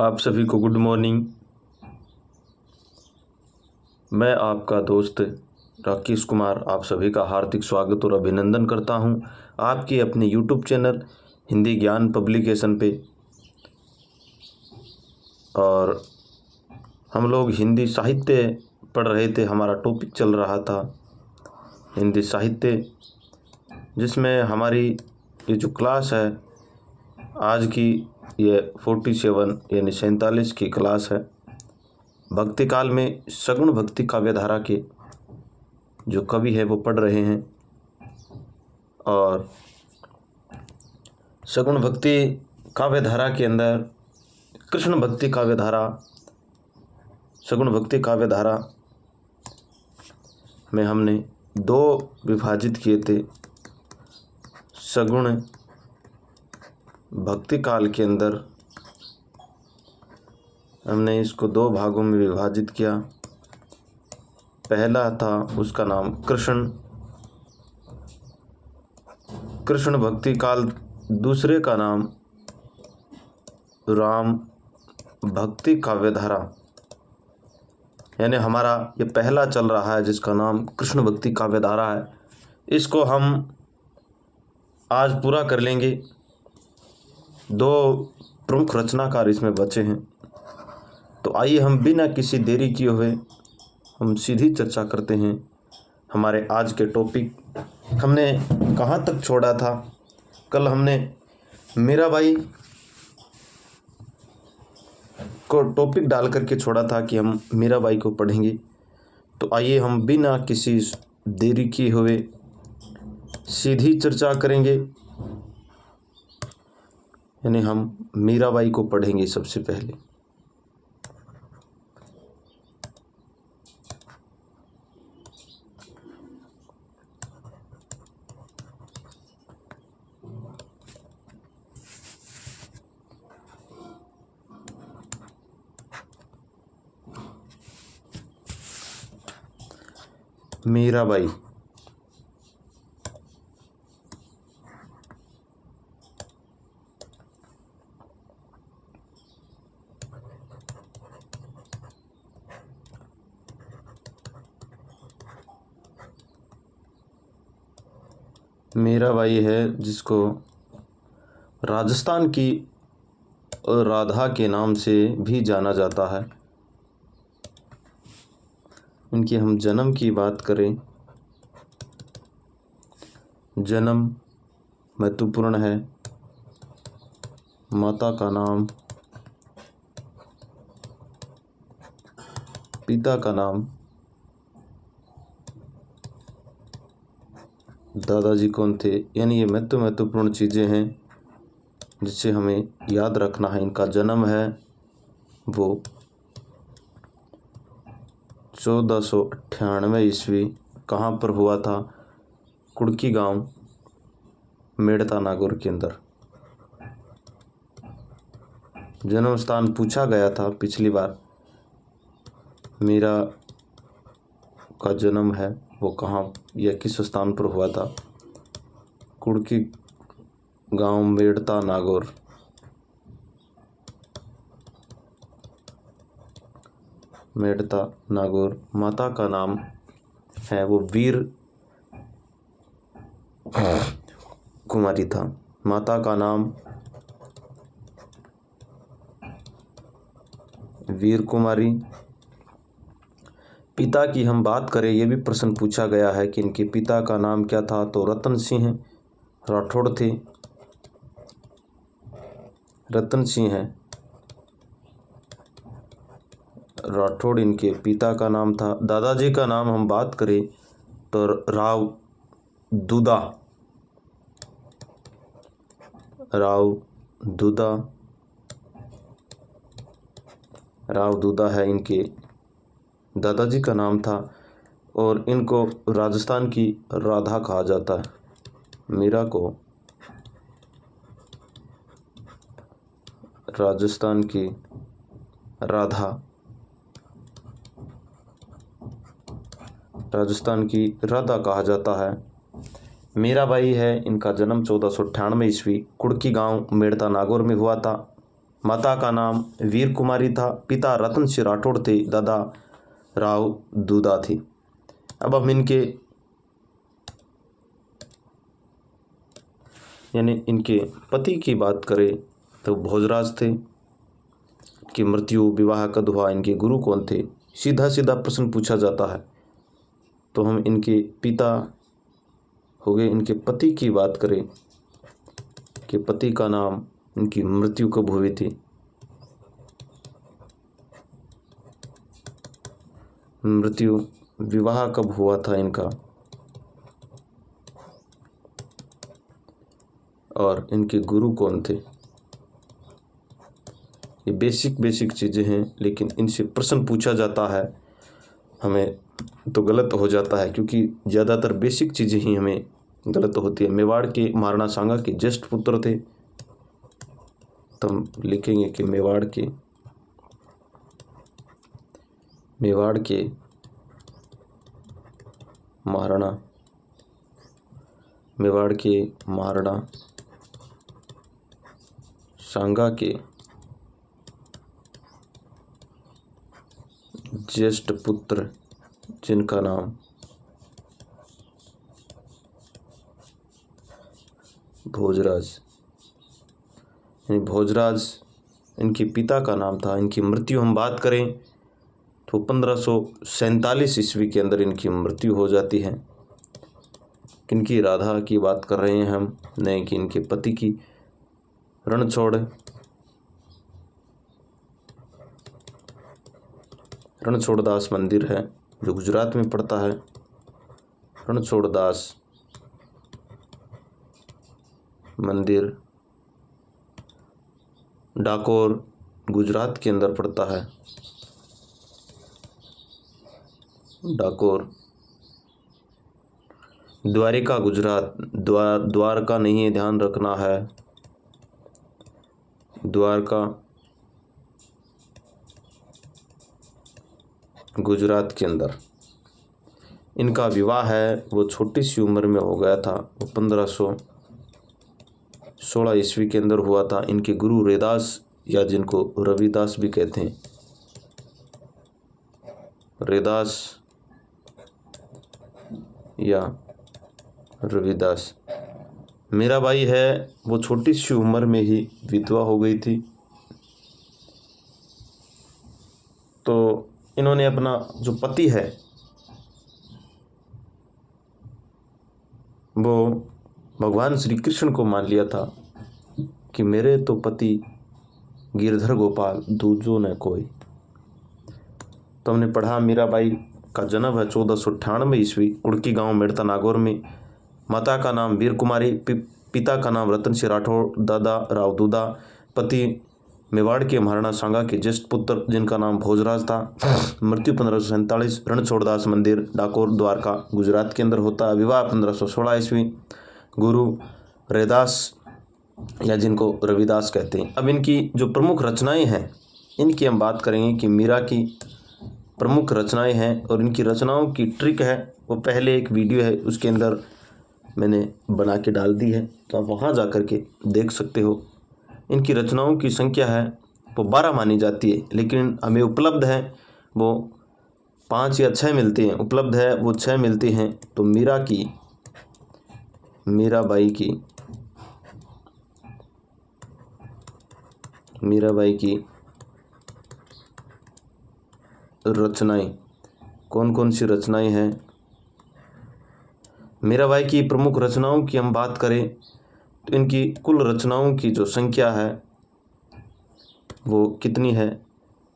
आप सभी को गुड मॉर्निंग। मैं आपका दोस्त राकेश कुमार आप सभी का हार्दिक स्वागत और अभिनंदन करता हूं आपके अपने यूट्यूब चैनल हिंदी ज्ञान पब्लिकेशन पे। और हम लोग हिंदी साहित्य पढ़ रहे थे, हमारा टॉपिक चल रहा था हिंदी साहित्य, जिसमें हमारी ये जो क्लास है आज की ये 47 यानी 47 की क्लास है। भक्ति काल में सगुण भक्ति काव्यधारा के जो कवि है वो पढ़ रहे हैं। और सगुण भक्ति काव्यधारा के अंदर कृष्ण भक्ति काव्यधारा, सगुण भक्ति काव्यधारा में हमने दो विभाजित किए थे। सगुण भक्ति काल के अंदर हमने इसको दो भागों में विभाजित किया। पहला था उसका नाम कृष्ण भक्ति काल, दूसरे का नाम राम भक्ति काव्यधारा। यानी हमारा ये पहला चल रहा है जिसका नाम कृष्ण भक्ति काव्यधारा है। इसको हम आज पूरा कर लेंगे। दो प्रमुख रचनाकार इसमें बचे हैं, तो आइए हम बिना किसी देरी किए हुए हम सीधी चर्चा करते हैं। हमारे आज के टॉपिक हमने कहाँ तक छोड़ा था? कल हमने मीराबाई को टॉपिक डाल करके छोड़ा था कि हम मीराबाई को पढ़ेंगे। तो आइए हम बिना किसी देरी किए हुए सीधी चर्चा करेंगे, यानी हम मीराबाई को पढ़ेंगे सबसे पहले। मीराबाई मीराबाई है जिसको राजस्थान की राधा के नाम से भी जाना जाता है। इनके हम जन्म की बात करें, जन्म महत्वपूर्ण है। माता का नाम, पिता का नाम, दादाजी कौन थे, यानी ये महत्वपूर्ण चीज़ें हैं जिससे हमें याद रखना है। इनका जन्म है वो 1498 ईस्वी कहाँ पर हुआ था? कुड़की गांव मेड़ता नागौर के अंदर। जन्म स्थान पूछा गया था पिछली बार, मीरा का जन्म है वो कहाँ या किस स्थान पर हुआ था? कुड़की गांव मेड़ता नागौर। मेड़ता नागौर। माता का नाम है वो वीर कुमारी था। माता का नाम वीर कुमारी। पिता की हम बात करें, ये भी प्रश्न पूछा गया है कि इनके पिता का नाम क्या था? तो रतन सिंह राठौड़ थे। रतन सिंह राठौड़ इनके पिता का नाम था। दादाजी का नाम हम बात करें तो राव दूदा है इनके दादाजी का नाम था। और इनको राजस्थान की राधा कहा जाता है। मीरा को राजस्थान की राधा कहा जाता है। मीराबाई है, इनका जन्म 1498 ईस्वी कुड़की गांव मेड़ता नागौर में हुआ था। माता का नाम वीर कुमारी था, पिता रतन सिंह राठौड़ थे, दादा राव दूदा थी। अब हम इनके यानी इनके पति की बात करें तो भोजराज थे कि मृत्यु, विवाह कब हुआ, इनके गुरु कौन थे, सीधा सीधा प्रश्न पूछा जाता है। तो हम इनके पिता हो गए। इनके पति की बात करें कि पति का नाम, इनकी मृत्यु कब हुई थी, मृत्यु विवाह कब हुआ था इनका, और इनके गुरु कौन थे। ये बेसिक चीज़ें हैं, लेकिन इनसे प्रश्न पूछा जाता है हमें तो गलत हो जाता है, क्योंकि ज़्यादातर बेसिक चीज़ें ही हमें गलत होती है। मेवाड़ के महाराणा सांगा के ज्येष्ठ पुत्र थे, तो हम लिखेंगे कि मेवाड़ के महाराणा सांगा के ज्येष्ठ पुत्र जिनका नाम भोजराज, यानी भोजराज इनके पिता का नाम था। इनकी मृत्यु हम बात करें तो 1547 ईस्वी के अंदर इनकी मृत्यु हो जाती है। किनकी, राधा की बात कर रहे हैं हम, नहीं कि इनके पति की। रणछोड़दास मंदिर है जो गुजरात में पड़ता है। रणछोड़दास मंदिर डाकोर गुजरात के अंदर पड़ता है। डाकोर, द्वारिका गुजरात, द्वारका नहीं है, ध्यान रखना है, द्वारका गुजरात के अंदर। इनका विवाह है वो छोटी सी उम्र में हो गया था, वो 1516 ईस्वी के अंदर हुआ था। इनके गुरु रैदास, या जिनको रविदास भी कहते हैं, रैदास या रविदास। मीराबाई है वो छोटी सी उम्र में ही विधवा हो गई थी। तो इन्होंने अपना जो पति है वो भगवान श्री कृष्ण को मान लिया था कि मेरे तो पति गिरधर गोपाल, दूजो न कोई। तो हमने पढ़ा मीराबाई का जन्म है 1498 ईस्वी, उड़की गांव मेड़ता नागौर में। माता का नाम वीर कुमारी, पिता का नाम रतन सिंह राठौड़, दादा राव दूदा, पति मेवाड़ के महाराणा सांगा के ज्येष्ठ पुत्र जिनका नाम भोजराज था। मृत्यु 1547, रणछोड़दास मंदिर डाकोर द्वारका गुजरात के अंदर होता है। विवाह 1516 ईस्वी, गुरु रैदास या जिनको रविदास कहते हैं। अब इनकी जो प्रमुख रचनाएं हैं इनकी हम बात करेंगे कि मीरा की प्रमुख रचनाएं हैं, और इनकी रचनाओं की ट्रिक है वो पहले एक वीडियो है उसके अंदर मैंने बना के डाल दी है, तो आप वहाँ जा कर के देख सकते हो। इनकी रचनाओं की संख्या है वो 12 मानी जाती है, लेकिन हमें उपलब्ध है वो 5 या 6 मिलती हैं, उपलब्ध है वो 6 मिलती हैं। तो मीराबाई की रचनाएं कौन कौन सी रचनाएं हैं। मीराबाई की प्रमुख रचनाओं की हम बात करें तो इनकी कुल रचनाओं की जो संख्या है वो कितनी है।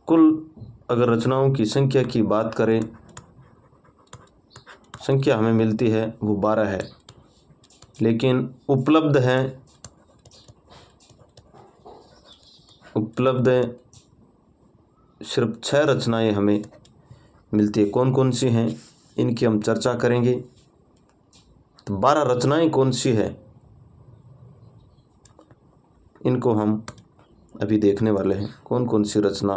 कुल अगर रचनाओं की संख्या की बात करें, संख्या हमें मिलती है वो 12 है, लेकिन उपलब्ध सिर्फ 6 रचनाएं हमें मिलती है। कौन कौन सी हैं इनकी हम चर्चा करेंगे। तो 12 रचनाएं कौन सी है इनको हम अभी देखने वाले हैं, कौन कौन सी रचना।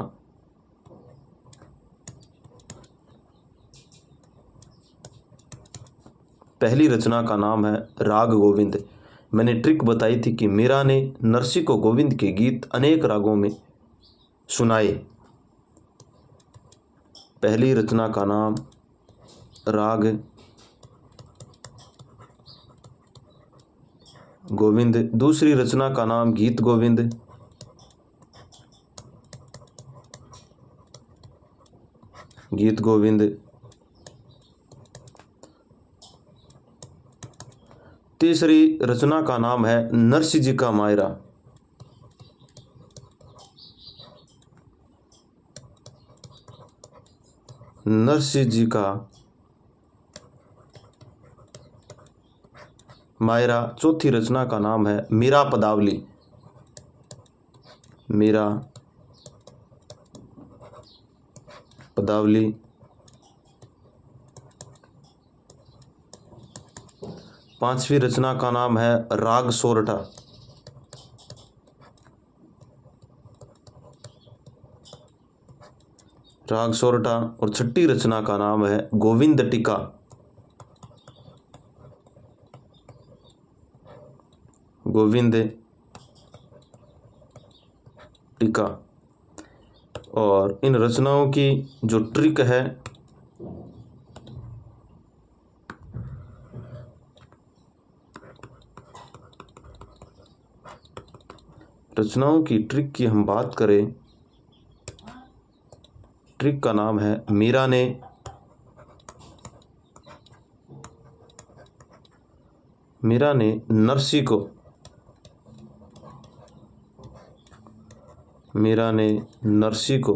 पहली रचना का नाम है राग गोविंद। मैंने ट्रिक बताई थी कि मीरा ने नरसी को गोविंद के गीत अनेक रागों में सुनाए। पहली रचना का नाम राग गोविंद, दूसरी रचना का नाम गीत गोविंद, गीत गोविंद, तीसरी रचना का नाम है नरसी जी का मायरा, नरसी जी का मायरा। चौथी रचना का नाम है मीरा पदावली, मीरा पदावली। पांचवी रचना का नाम है राग सोरठा, राग सोरठा। और छठी रचना का नाम है गोविंद टीका, गोविंद टीका। और इन रचनाओं की जो ट्रिक है, रचनाओं की ट्रिक की हम बात करें, ट्रिक का नाम है मीरा ने नरसी को, मीरा ने नरसी को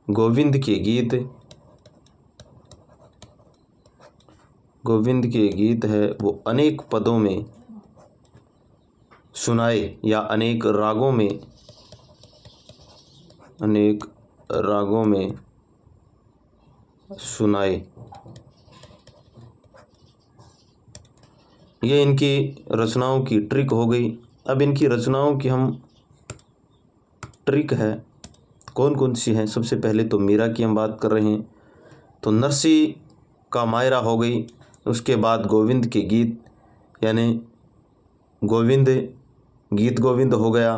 गोविंद के गीत, गोविंद के गीत है वो अनेक पदों में सुनाए या अनेक रागों में, अनेक रागों में सुनाए। ये इनकी रचनाओं की ट्रिक हो गई। अब इनकी रचनाओं की हम ट्रिक है कौन कौन सी हैं। सबसे पहले तो मीरा की हम बात कर रहे हैं, तो नरसी का मायरा हो गई। उसके बाद गोविंद के गीत, यानी गोविंद गीत गोविंद हो गया,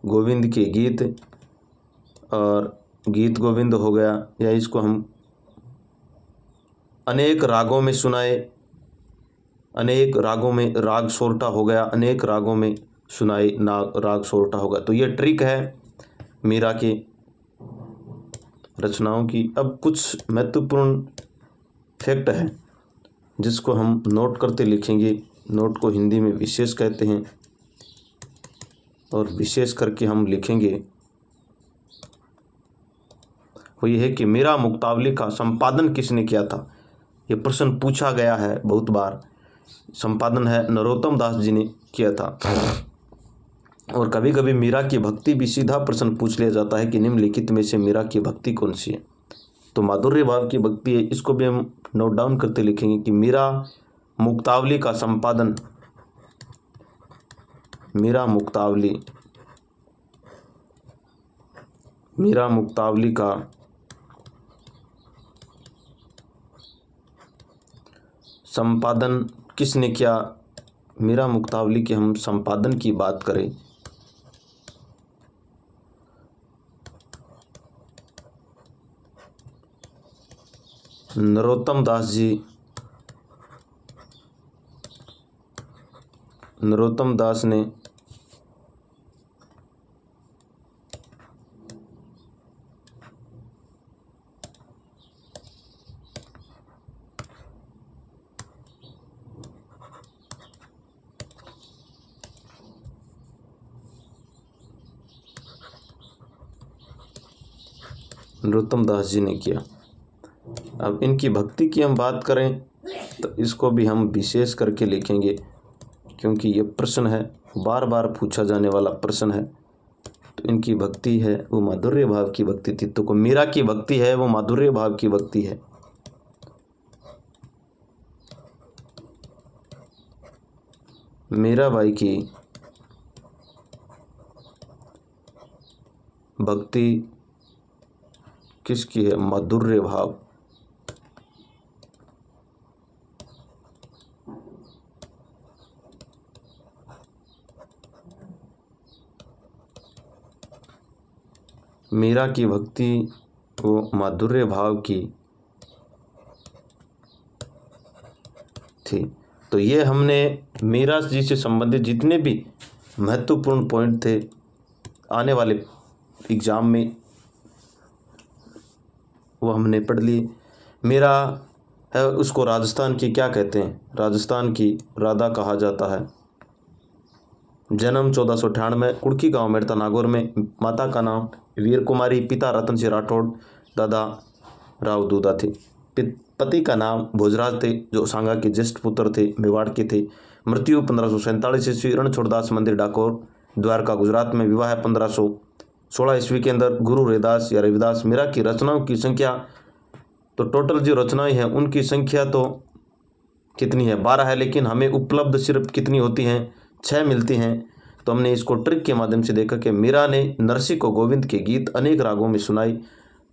गोविंद के गीत और गीत गोविंद हो गया, या इसको हम अनेक रागों में सुनाए, अनेक रागों में, राग सोरठा हो गया, अनेक रागों में सुनाए राग सोरठा होगा। तो ये ट्रिक है मीरा की रचनाओं की। अब कुछ महत्वपूर्ण फैक्ट है जिसको हम नोट करते लिखेंगे। नोट को हिंदी में विशेष कहते हैं, और विशेष करके हम लिखेंगे वो ये है कि मीरा मुक्तावली का संपादन किसने किया था। ये प्रश्न पूछा गया है बहुत बार। संपादन है नरोत्तम दास जी ने किया था। और कभी कभी मीरा की भक्ति भी सीधा प्रश्न पूछ लिया जाता है कि निम्नलिखित में से मीरा की भक्ति कौन सी है। तो माधुर्य भाव की भक्ति है, इसको भी हम नोट डाउन करते लिखेंगे कि मीरा मुक्तावली का संपादन, मीरा मुक्तावली, मीरा मुक्तावली का संपादन किसने किया। मीरा मुक्तावली के हम संपादन की बात करें नरोत्तम दास जी, नरोत्तम दास ने नरोत्तम दास जी ने किया। अब इनकी भक्ति की हम बात करें तो इसको भी हम विशेष करके लिखेंगे, क्योंकि ये प्रश्न है बार बार पूछा जाने वाला प्रश्न है। तो इनकी भक्ति है वो माधुर्य भाव की भक्ति थी। तो मीरा की भक्ति है वो माधुर्य भाव की भक्ति है। मीराबाई की भक्ति किसकी है, माधुर्य भाव मीरा की भक्ति वो माधुर्य भाव की थी। तो ये हमने मीरा जी से संबंधित जितने भी महत्वपूर्ण पॉइंट थे आने वाले एग्ज़ाम में वो हमने पढ़ लिए। मीरा है, उसको राजस्थान की क्या कहते हैं? राजस्थान की राधा कहा जाता है। जन्म 1498 कुड़की गांव मेड़ता नागौर में। माता का नाम वीर कुमारी, पिता रतन सिंह राठौड़, दादा राव दूधा थे। पति का नाम भोजराज थे, जो सांगा के ज्येष्ठ पुत्र थे, मेवाड़ के थे। मृत्यु 1547 ईस्वी, रणछोड़दास मंदिर डाकोर, द्वारका, गुजरात में। विवाह 1516 ईस्वी के अंदर। गुरु रविदास या रविदास। मीरा की रचनाओं की संख्या, तो टोटल जो रचनाएं हैं उनकी संख्या तो कितनी है? 12 है, लेकिन हमें उपलब्ध सिर्फ कितनी होती हैं? 6 मिलती हैं। तो हमने इसको ट्रिक के माध्यम से देखा कि मीरा ने नरसी को गोविंद के गीत अनेक रागों में सुनाई।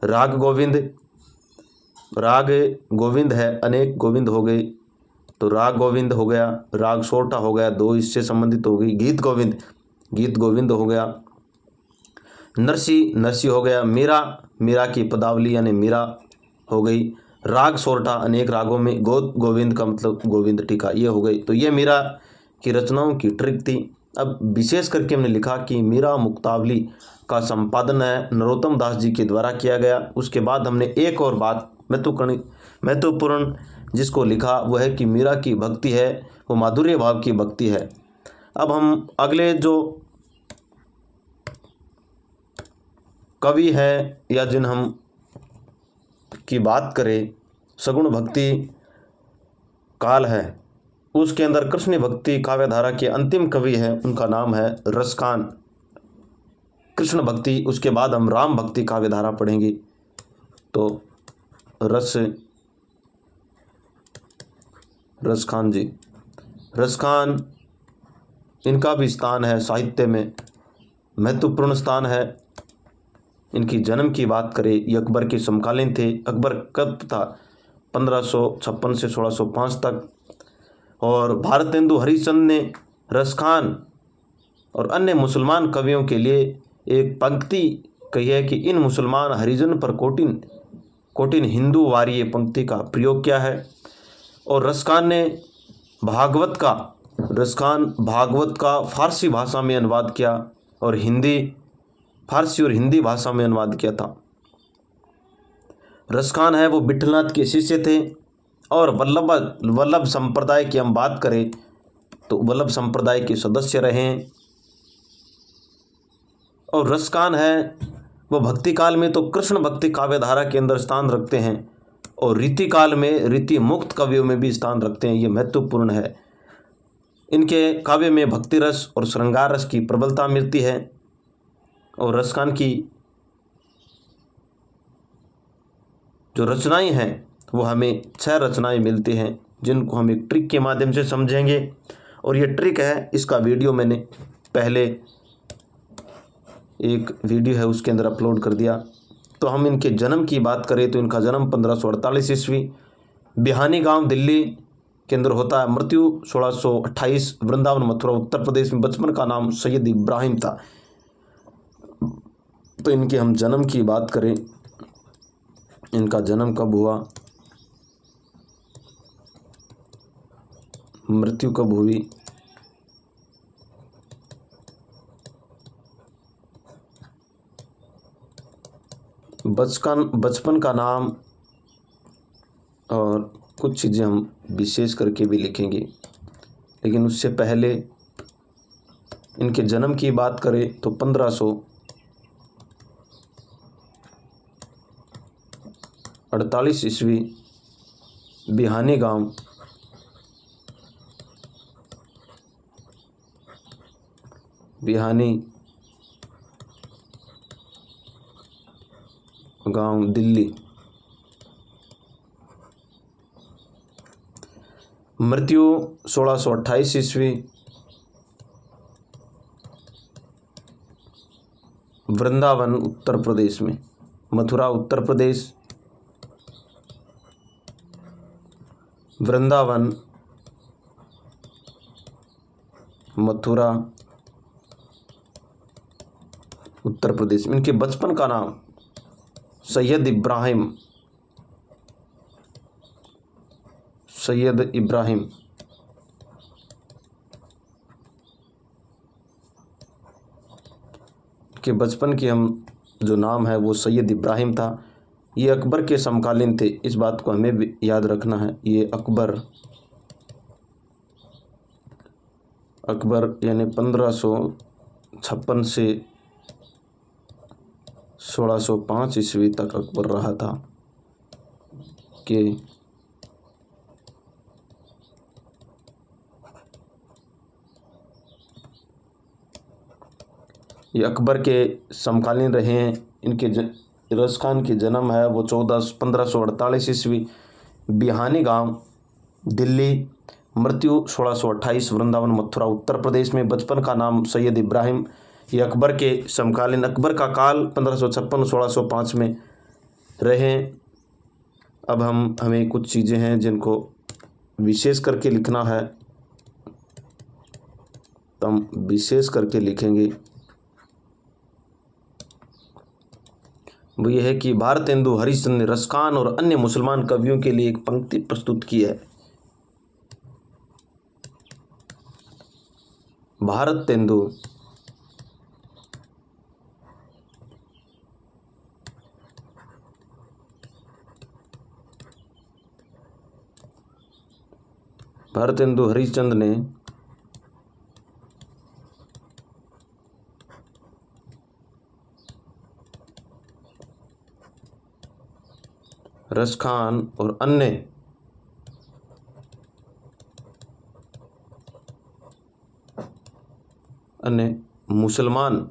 राग गोविंद है, अनेक गोविंद हो गए, तो राग गोविंद हो गया, राग सोरठा हो गया, 2 इससे संबंधित हो गई। गीत गोविंद हो गया। नरसी हो गया। मीरा की पदावली यानी मीरा हो गई। राग सोरठा अनेक रागों में। गोविंद का मतलब गोविंद टीका, ये हो गई। तो ये मीरा की रचनाओं की ट्रिक थी। अब विशेष करके हमने लिखा कि मीरा मुक्तावली का संपादन है नरोत्तम दास जी के द्वारा किया गया। उसके बाद हमने एक और बात महत्वपूर्ण जिसको लिखा वो है कि मीरा की भक्ति है वो माधुर्य भाव की भक्ति है। अब हम अगले जो कवि है या जिन हम की बात करें, सगुण भक्ति काल है, उसके अंदर कृष्ण भक्ति काव्यधारा के अंतिम कवि हैं, उनका नाम है रसखान। कृष्ण भक्ति, उसके बाद हम राम भक्ति काव्यधारा पढ़ेंगे। तो रसखान जी, रसखान, इनका भी स्थान है साहित्य में, महत्वपूर्ण स्थान है। इनकी जन्म की बात करें, ये अकबर के समकालीन थे। अकबर कब था? 1556 से 1605 तक। और भारतेंदु हरिश्चंद्र ने रसखान और अन्य मुसलमान कवियों के लिए एक पंक्ति कही है कि इन मुसलमान हरिजन पर कोटिन हिंदू वारी पंक्ति का प्रयोग किया है। और रसखान ने भागवत का फारसी भाषा में अनुवाद किया और फारसी और हिंदी भाषा में अनुवाद किया था। रसखान है वो विठलनाथ के शिष्य थे। और वल्लभ संप्रदाय की हम बात करें तो वल्लभ संप्रदाय के सदस्य रहे। और रसखान है वो भक्ति काल में तो कृष्ण भक्ति काव्यधारा के अंदर स्थान रखते हैं और रीति काल में रीति मुक्त कवियों में भी स्थान रखते हैं। ये महत्वपूर्ण है। इनके काव्य में भक्ति रस और श्रृंगार रस की प्रबलता मिलती है। और रसखान की जो रचनाएं हैं वो हमें 6 रचनाएं मिलती हैं, जिनको हम एक ट्रिक के माध्यम से समझेंगे। और ये ट्रिक है, इसका वीडियो मैंने पहले एक वीडियो है उसके अंदर अपलोड कर दिया। तो हम इनके जन्म की बात करें तो इनका जन्म 1548 ईस्वी बिहानी गांव दिल्ली के अंदर होता है। मृत्यु 1628 वृंदावन मथुरा उत्तर प्रदेश में। बचपन का नाम सैयद इब्राहिम था। तो इनके हम जन्म की बात करें, इनका जन्म कब हुआ, मृत्यु कब हुई, बचपन का नाम और कुछ चीज़ें हम विशेष करके भी लिखेंगे। लेकिन उससे पहले इनके जन्म की बात करें तो 1548 ईस्वी बिहानी गांव दिल्ली। मृत्यु 1628 ईस्वी वृंदावन उत्तर प्रदेश में। मथुरा उत्तर प्रदेश, वृंदावन मथुरा उत्तर प्रदेश में। इनके बचपन का नाम सैयद इब्राहिम, सैयद इब्राहिम। के बचपन के हम जो नाम है वो सैयद इब्राहिम था। ये अकबर के समकालीन थे, इस बात को हमें भी याद रखना है। ये अकबर यानी 1556 से 1605 ईस्वी तक अकबर रहा था। कि ये अकबर के समकालीन रहे हैं। इनके रस खान की जन्म है वो 1548 ईस्वी, बिहानी गांव, दिल्ली। मृत्यु 1628, वृंदावन मथुरा उत्तर प्रदेश में। बचपन का नाम सैयद इब्राहिम। ये अकबर के समकालीन, अकबर का काल 1556-1605 में रहे। अब हमें कुछ चीज़ें हैं जिनको विशेष करके लिखना है, तो हम विशेष करके लिखेंगे। वो ये है कि भारतेंदु हरिश्चंद्र ने रसखान और अन्य मुसलमान कवियों के लिए एक पंक्ति प्रस्तुत की है। भारतेंदु हरिश्चंद्र ने रसखान और अन्य मुसलमान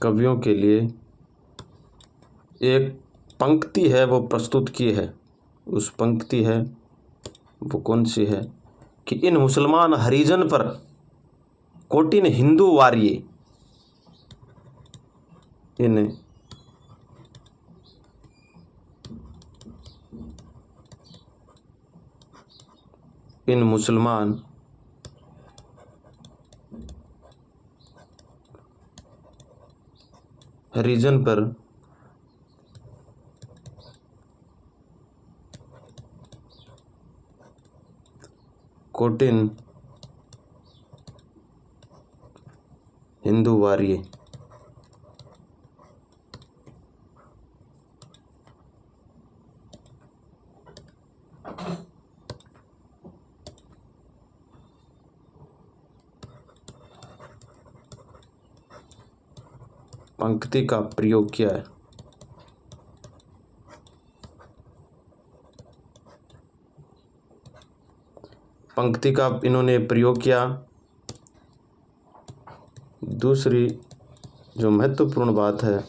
कवियों के लिए एक पंक्ति है वो प्रस्तुत की है। उस पंक्ति है वो कौन सी है कि इन मुसलमान हरिजन पर कोटिन हिंदू वारिये, इन मुसलमान हरिजन पर कोटिन हिंदू वारिये। पंक्ति का प्रयोग किया है। पंक्ति का इन्होंने प्रयोग किया। दूसरी जो महत्वपूर्ण बात है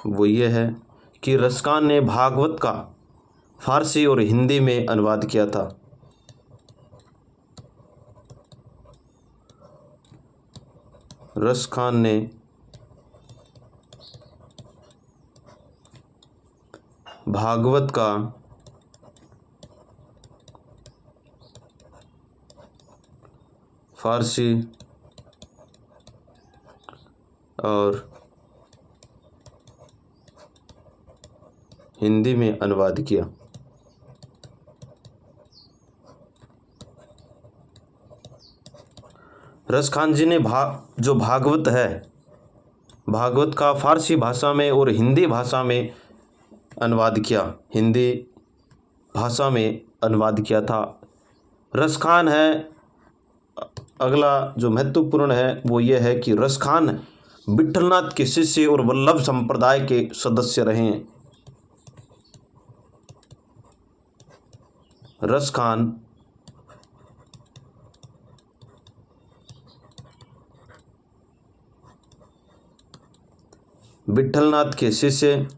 वो ये है कि रसखान ने भागवत का फारसी और हिंदी में अनुवाद किया था। रसखान ने भागवत का फारसी और हिंदी में अनुवाद किया। रसखान जी ने जो भागवत है, भागवत का फारसी भाषा में और हिंदी भाषा में अनुवाद किया, हिंदी भाषा में अनुवाद किया था। रसखान है, अगला जो महत्वपूर्ण है वो ये है कि रसखान विठलनाथ के शिष्य और वल्लभ संप्रदाय के सदस्य रहे हैं। रसखान विठलनाथ के शिष्य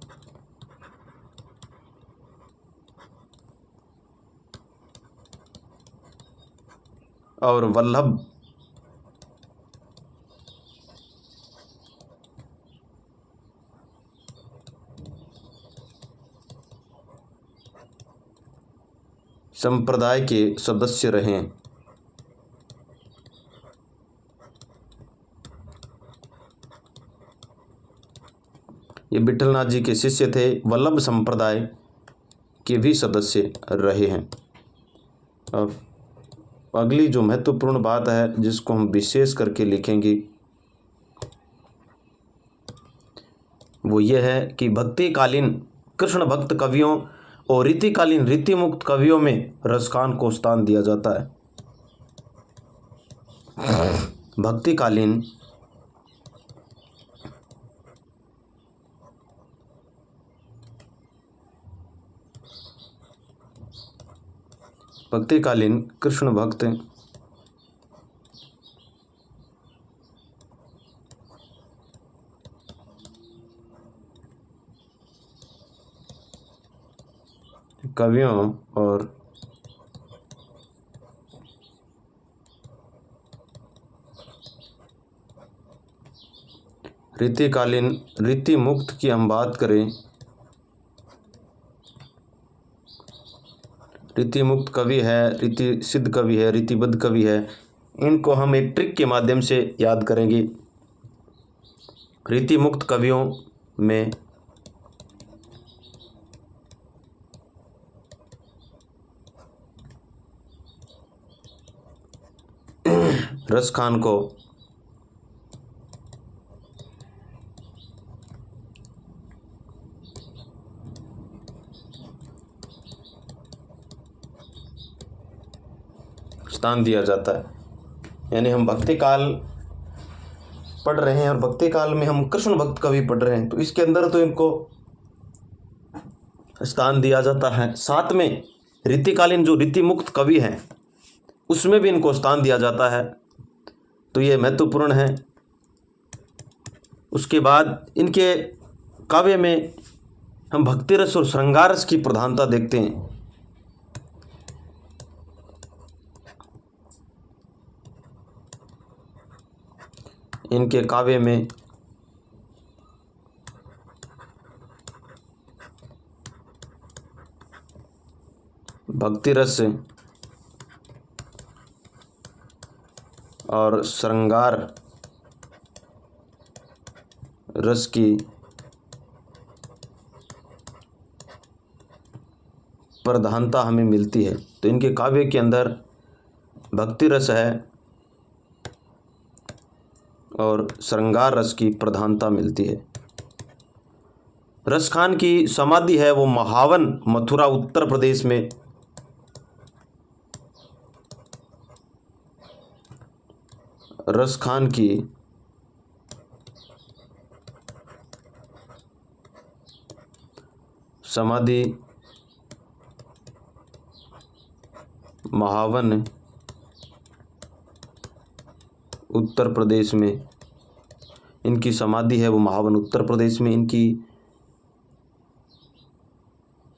और वल्लभ संप्रदाय के सदस्य रहे। ये विठलनाथ जी के शिष्य थे, वल्लभ संप्रदाय के भी सदस्य रहे हैं। अब अगली जो महत्वपूर्ण बात है जिसको हम विशेष करके लिखेंगे वो ये है कि भक्तिकालीन कृष्ण भक्त कवियों और रीतिकालीन रीति मुक्त कवियों में रसखान को स्थान दिया जाता है। भक्तिकालीन कृष्ण भक्त कवियों और रीतिकालीन रीति मुक्त की हम बात करें, रीति मुक्त कवि है, रीति सिद्ध कवि है, रीतिबद्ध कवि है, इनको हम एक ट्रिक के माध्यम से याद करेंगे। रीति मुक्त कवियों में रसखान को स्थान दिया जाता है। यानी हम भक्ति काल पढ़ रहे हैं और भक्ति काल में हम कृष्ण भक्त कवि पढ़ रहे हैं, तो इसके अंदर तो इनको स्थान दिया जाता है। साथ में रीतिकालीन जो रीति मुक्त कवि हैं उसमें भी इनको स्थान दिया जाता है, तो ये महत्वपूर्ण है। उसके बाद इनके काव्य में हम भक्ति रस और श्रृंगार रस की प्रधानता देखते हैं। इनके काव्य में भक्ति रस और श्रृंगार रस की प्रधानता हमें मिलती है। तो इनके काव्य के अंदर भक्ति रस है और श्रृंगार रस की प्रधानता मिलती है। रसखान की समाधि है वो महावन, मथुरा, उत्तर प्रदेश में। रसखान की समाधि महावन, उत्तर प्रदेश में। इनकी समाधि है वो महावन, उत्तर प्रदेश में। इनकी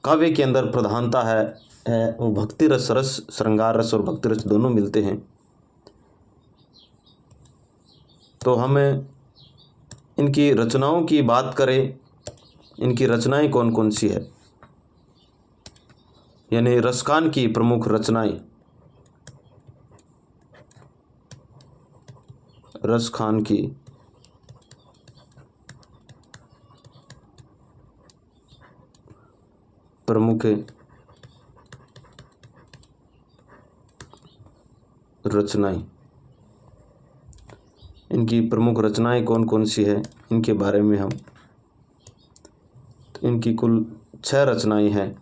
काव्य के अंदर प्रधानता है वो भक्ति रस, श्रृंगार रस और भक्ति रस दोनों मिलते हैं। तो हमें इनकी रचनाओं की बात करें, इनकी रचनाएं कौन कौन सी है, यानी रसखान की प्रमुख रचनाएं। रसखान की प्रमुख रचनाएं, इनकी प्रमुख रचनाएं कौन कौन सी है इनके बारे में हम, तो इनकी कुल 6 रचनाएं हैं।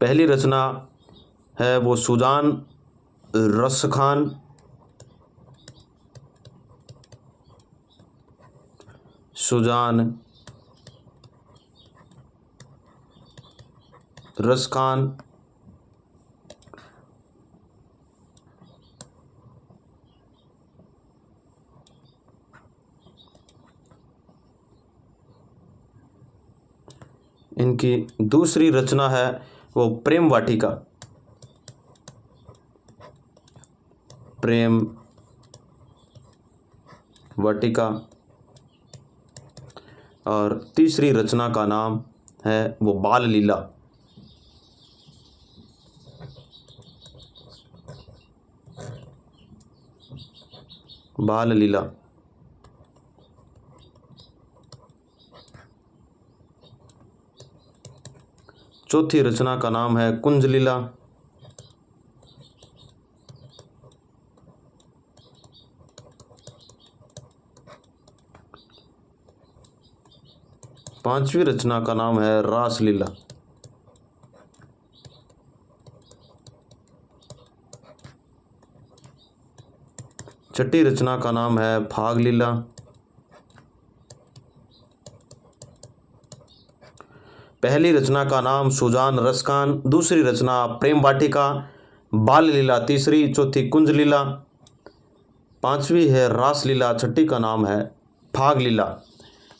पहली रचना है वो सुजान रसखान। सुजान रसखान इनकी दूसरी रचना है वो प्रेम वाटिका। प्रेम वाटिका और तीसरी रचना का नाम है वो बाल लीला। बाल लीला। चौथी रचना का नाम है कुंज लीला। पांचवी रचना का नाम है रास लीला। छठी रचना का नाम है फाग लीला। पहली रचना का नाम सुजान रसखान, दूसरी रचना प्रेम वाटिका, बाल लीला तीसरी, चौथी कुंज लीला, पांचवी है रास लीला, छठी का नाम है फाग लीला।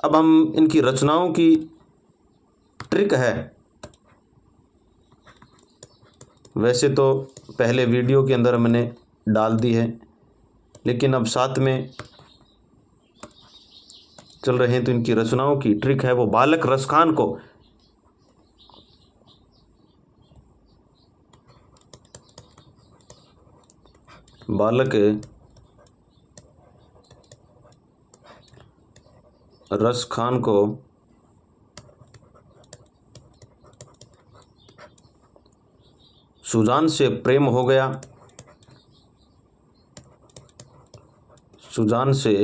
अब हम इनकी रचनाओं की ट्रिक है, वैसे तो पहले वीडियो के अंदर मैंने डाल दी है, लेकिन अब साथ में चल रहे हैं तो इनकी रचनाओं की ट्रिक है वो बालक रसखान को बालक रसखान को सुजान से प्रेम हो गया, सुजान से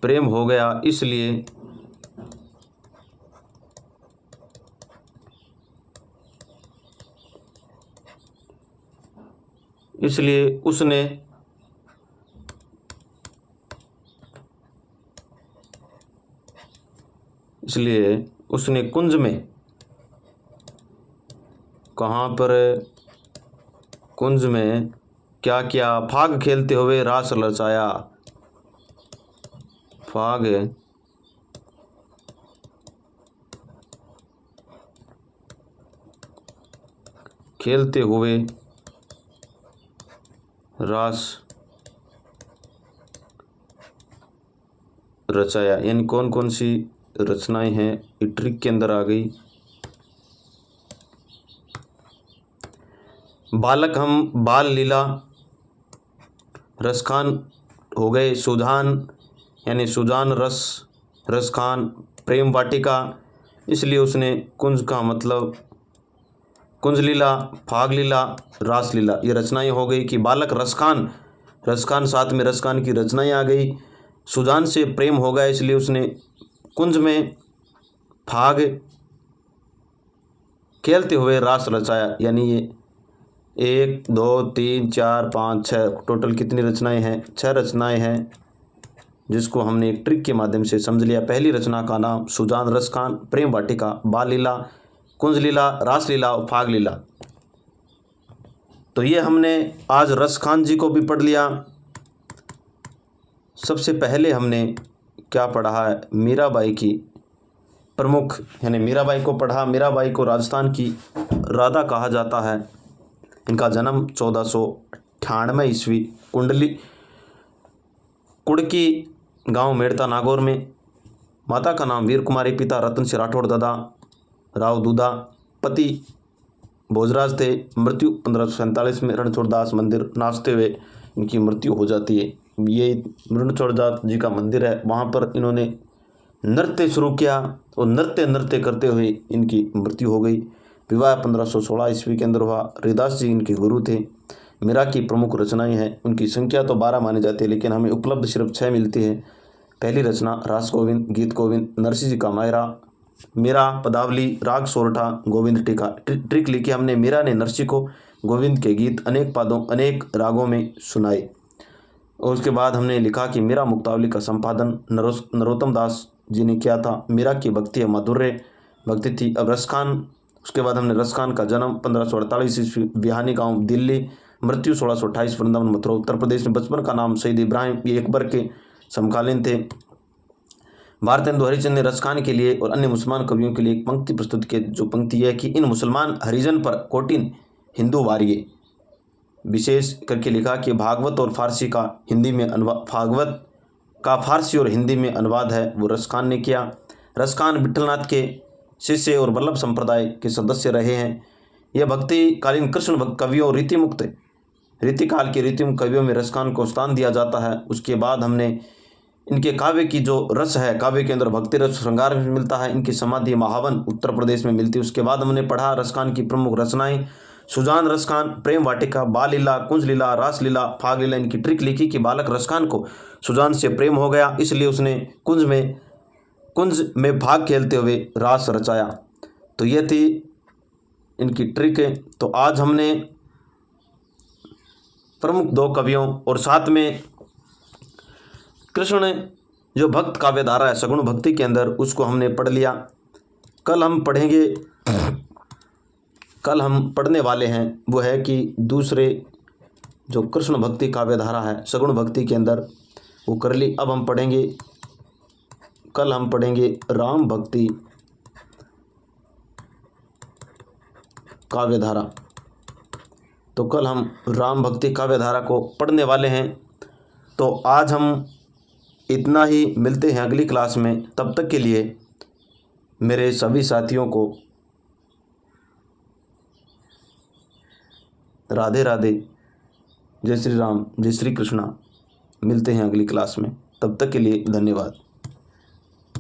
प्रेम हो गया, इसलिए उसने कुंज में, कहाँ पर, कुंज में क्या किया, फाग खेलते हुए रास रचाया, फाग खेलते हुए रास रचाया। यानी कौन कौन सी रचनाएं हैं ये ट्रिक के अंदर आ गई। बालक हम बाल लीला, रसखान हो गए सुजान, यानी सुजान रसखान, प्रेम वाटिका, इसलिए उसने कुंज का मतलब कुंज लीला, फाग लीला, रास लीला, ये रचनाएं हो गई कि बालक रसखान साथ में रसखान की रचनाएं आ गई। सुजान से प्रेम हो गया इसलिए उसने कुंज में फाग खेलते हुए रास रचाया। यानी ये 1 2 3 4 5 6 टोटल कितनी रचनाएं हैं, 6 रचनाएं हैं, जिसको हमने एक ट्रिक के माध्यम से समझ लिया। पहली रचना का नाम सुजान रसखान, प्रेम वाटिका, बाल लीला, कुंज लीला, रास लीला और फाग लीला। तो ये हमने आज रसखान जी को भी पढ़ लिया। सबसे पहले हमने क्या पढ़ा है, मीराबाई की प्रमुख, यानी मीराबाई को पढ़ा। मीराबाई को राजस्थान की राधा कहा जाता है। इनका जन्म 1498 ईस्वी कुड़की गांव मेड़ता नागौर में। माता का नाम वीर कुमारी, पिता रतन सिंह राठौड़, दादा राव दूधा, पति भोजराज थे। मृत्यु 1547 में रणछोड़ दास मंदिर नाचते हुए इनकी मृत्यु हो जाती है। ये रणछोड़ दास जी का मंदिर है, वहाँ पर इन्होंने नृत्य शुरू किया और नृत्य करते हुए इनकी मृत्यु हो गई। विवाह 1516 ईस्वी के अंदर हुआ। हरिदास जी इनके गुरु थे। मीरा की प्रमुख रचनाएं हैं, उनकी संख्या तो 12 मानी जाती है, लेकिन हमें उपलब्ध सिर्फ 6 मिलती है। पहली रचना रास गोविंद, गीत गोविंद, नरसिंह जी का मायरा, मीरा, पदावली, राग सोरठा, गोविंद टीका। ट्रिक लिखी हमने, मीरा ने नरसिंह को गोविंद के गीत अनेक पादों अनेक रागों में सुनाए। और उसके बाद हमने लिखा कि मीरा मुक्तावली का संपादन नरोत्तम दास जी ने किया था। मीरा की भक्ति माधुर्य भक्ति थी। अब रसखान, उसके बाद हमने रसखान का जन्म 1548 ईस्वी बिहानी गांव दिल्ली, मृत्यु 1628 वृंदावन मथुरा उत्तर प्रदेश में। बचपन का नाम सईद इब्राहिम, ये अकबर के समकालीन थे। भारतेंदु हरिचंद ने रसखान के लिए और अन्य मुसलमान कवियों के लिए एक पंक्ति प्रस्तुत की, जो पंक्ति है कि इन मुसलमान हरिजन पर कोटिन हिंदू वारिये, विशेष करके लिखा कि भागवत और फारसी का हिंदी में अनुवाद, भागवत का फारसी और हिंदी में अनुवाद है वो रसखान ने किया। रसखान विठलनाथ के शिष्य और वल्लभ संप्रदाय के सदस्य रहे हैं। यह भक्तिकालीन कृष्ण भक्त कवियों और रीतिमुक्त रीतिकाल के रीतिमुक्त कवियों में रसखान को स्थान दिया जाता है। उसके बाद हमने इनके काव्य की जो रस है, काव्य के अंदर भक्ति रस श्रृंगार में मिलता है। इनकी समाधि महावन उत्तर प्रदेश में मिलती है। उसके बाद हमने पढ़ा रसखान की प्रमुख रचनाएं, सुजान रसखान, प्रेम वाटिका, बाल लीला, कुंज लीला, रास लीला, फाग लीला। इनकी ट्रिक लिखी कि बालक रसखान को सुजान से प्रेम हो गया, इसलिए उसने कुंज में भाग खेलते हुए रास रचाया। तो यह थी इनकी ट्रिक। तो आज हमने प्रमुख 2 कवियों और साथ में कृष्ण जो भक्त काव्यधारा है सगुण भक्ति के अंदर, उसको हमने पढ़ लिया। कल हम पढ़ने वाले हैं वो है कि दूसरे जो कृष्ण भक्ति काव्यधारा है सगुण भक्ति के अंदर वो कर ली। अब कल हम पढ़ेंगे राम भक्ति काव्यधारा। तो कल हम राम भक्ति काव्यधारा को पढ़ने वाले हैं। तो आज हम इतना ही, मिलते हैं अगली क्लास में। तब तक के लिए मेरे सभी साथियों को राधे राधे, जय श्री राम, जय श्री कृष्णा। मिलते हैं अगली क्लास में, तब तक के लिए धन्यवाद।